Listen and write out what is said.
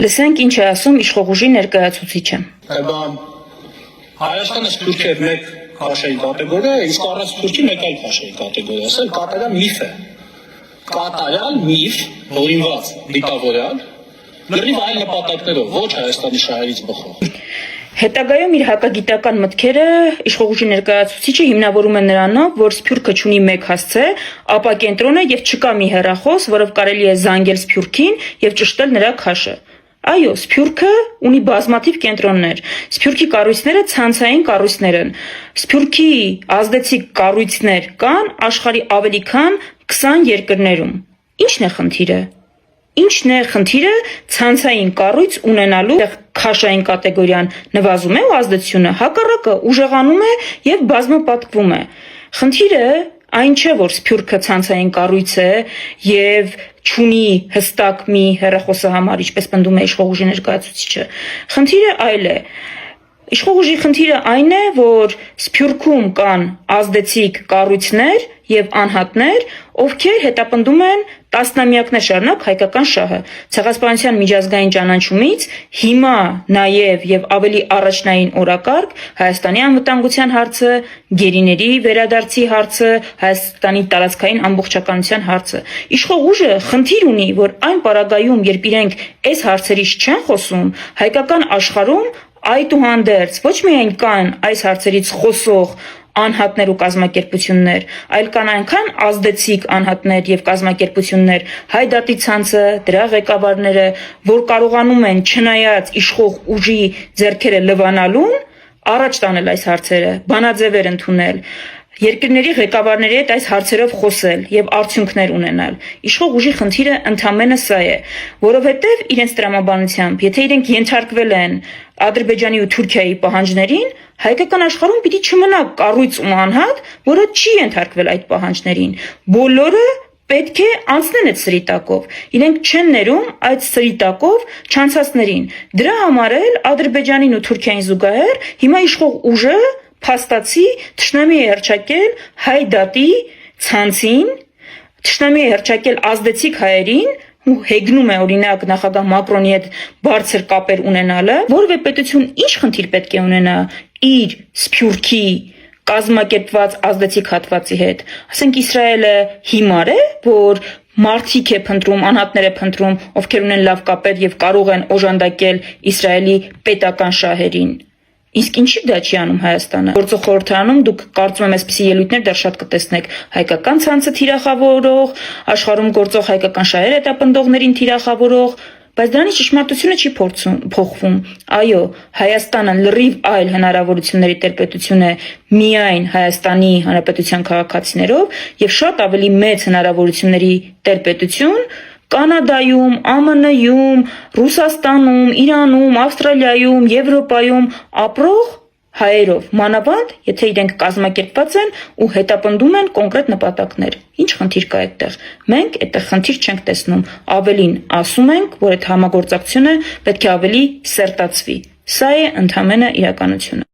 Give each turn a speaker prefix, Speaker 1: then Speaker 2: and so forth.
Speaker 1: Լսենք ինչ է ասում իշխող ուժի ներկայացուցիչը։
Speaker 2: Հայաստանը Սփյուռքի մեկ քաշեի կատեգորիա է, իսկ առանց Սփյուռքի մեկ այլ քաշեի կատեգորիա է, սա կատարյալ միֆ է։ Կատարյալ միֆ, հորինված, դիտավորյալ, լրիվ այլ նպատակներով, ոչ Հայաստանի շահերից բխող։
Speaker 1: Հետագայում իր հակագիտական մտքերը իշխող ուժի ներկայացուցիչը հիմնավորում է նրանով, որ Սփյուռքը չունի մեկ հասցե, ապա կենտրոն է եւ չկա մի հեռախոս, որով կարելի է զանգել Սփյուռքին եւ ճշտել նրա քաշը։ Այո, Սփյուռքը ունի բազմաթիվ կենտրոններ։ Սփյուռքի կառույցները ցանցային կառույցներ են։ Սփյուռքի ազդեցիկ կառույցներ կան աշխարհի ավելի քան 20 երկրներում։ Ինչն է խնդիրը։ Ինչն է խնդիրը ցանցային կառույց ունենալու քաշային կատեգորիան նվազում է ու ազդեցությունը հակառակը ուժեղանում է եւ բազմապատկվում է։ Խնդիրը այն չէ, որ Սփյուռքը ցանցային կառույց է եւ չունի հստակ մի հեռախոսահամար, ինչպես պնդում է իշխող ուժի ներկայացուցիչը։ Խնդիրը այլ է։ Իշխող ուժի խնդիրը այն է, որ Սփյուռքում կան ազդեցիկ կառույցներ եւ անհատներ, ովքեր հետապնդում են տասնամյակներ շարունակ հայկական շահը։ Ցեղասպանության միջազգային ճանաչումից հիմա նաեւ եւ ավելի առաջնային օրակարգ Հայաստանի անվտանգության հարցը, գերիների վերադարձի հարցը, Հայաստանի տարածքային ամբողջականության հարցը։ Իշխող ուժը խնդիր ունի, որ այն պարագայում, երբ իրենք այս հարցերից չեն խոսում, հայկական աշխարհում այդուհանդերձ ոչ միայն կան այս հարցերից խոսող անհատներ ու կազմակերպություններ, այլ կան այնքան ազդեցիկ անհատներ եւ կազմակերպություններ, Հայդատի ցանցը, դրա ղեկավարները, որ կարողանում են չնայած իշխող ուժի ձեռքերը լվանալուն, առաջ տանել այս հարցերը, բանաձևեր ընդունել, երկրների ղեկավարների հետ այս հարցերով խոսել եւ արդյունքներ ունենալ։ Իշխող ուժի խնդիրը ընդամենը սա է, որովհետեւ իրենց տրամաբանությամբ, եթե իրենք ենթարկվել են Ադրբեջանի ու Թուրքիայի պահանջներին, հայկական աշխարհում պիտի չմնա կառույց ու անհատ, որը չի ենթարկվել այդ պահանջներին։ Բոլորը պետք է անցնեն այդ սրիտակով։ Իրենք չեն ներում այդ սրիտակով չանցածներին։ Դրա համար էլ Ադրբեջանին ու Թուրքիային զուգահեռ հիմա իշխող ուժը փաստացի թշնամի է հռչակել Հայդատի ցանցին, թշնամի է հռչակել ազդեցիկ հայերին ու հեգնում է օրինակ նախագահ Մակրոնի հետ բարձր կապեր ունենալը, որևէ պետություն ինչ խնդիր պետք է ունենա իր Սփյուռքի կազմակերպված ազդեցիկ հատվածի հետ։ Ասենք Իսրայելը հիմար է, որ մարդիկ է փնտրում, անհատներ է փնտրում, ովքեր ունեն լավ կապեր եւ կարող են օժանդակել Իսրայելի պետական շահերին։ Իսկ ինչի դա չի անում Հայաստանը։ Գործող խորհրդարանում դուք կարծում եմ այսպիսի ելույթներ դեռ շատ կտեսնեք։ Հայկական ցանցը թիրախավորող, աշխարհում գործող հայկական շահեր հետապնդողներին թիրախավորող, բայց դրանից ճշմարտությունը չի փոխվում։ Այո, Հայաստանը լրիվ այլ հնարավորությունների տերպետություն է միայն Հայաստանի Հանրապետության քաղաքացիներով եւ շատ ավելի մեծ հնարավորությունների տերպետություն Կանադայում, ԱՄՆ-ում, Ռուսաստանում, Իրանում, Ավստրալիայում, Եվրոպայում ապրող հայերով, մանավանդ, եթե իրենք կազմակերպված են ու հետապնդում են կոնկրետ նպատակներ։ Ինչ խնդիր կա այդտեղ։ Մենք այդտեղ խնդիր չենք տեսնում։ Ավելին, ասում ենք, որ այդ համագործակցությունը պետք է ավելի սերտացվի։ Սա է ընդհանրապես իրականությունը։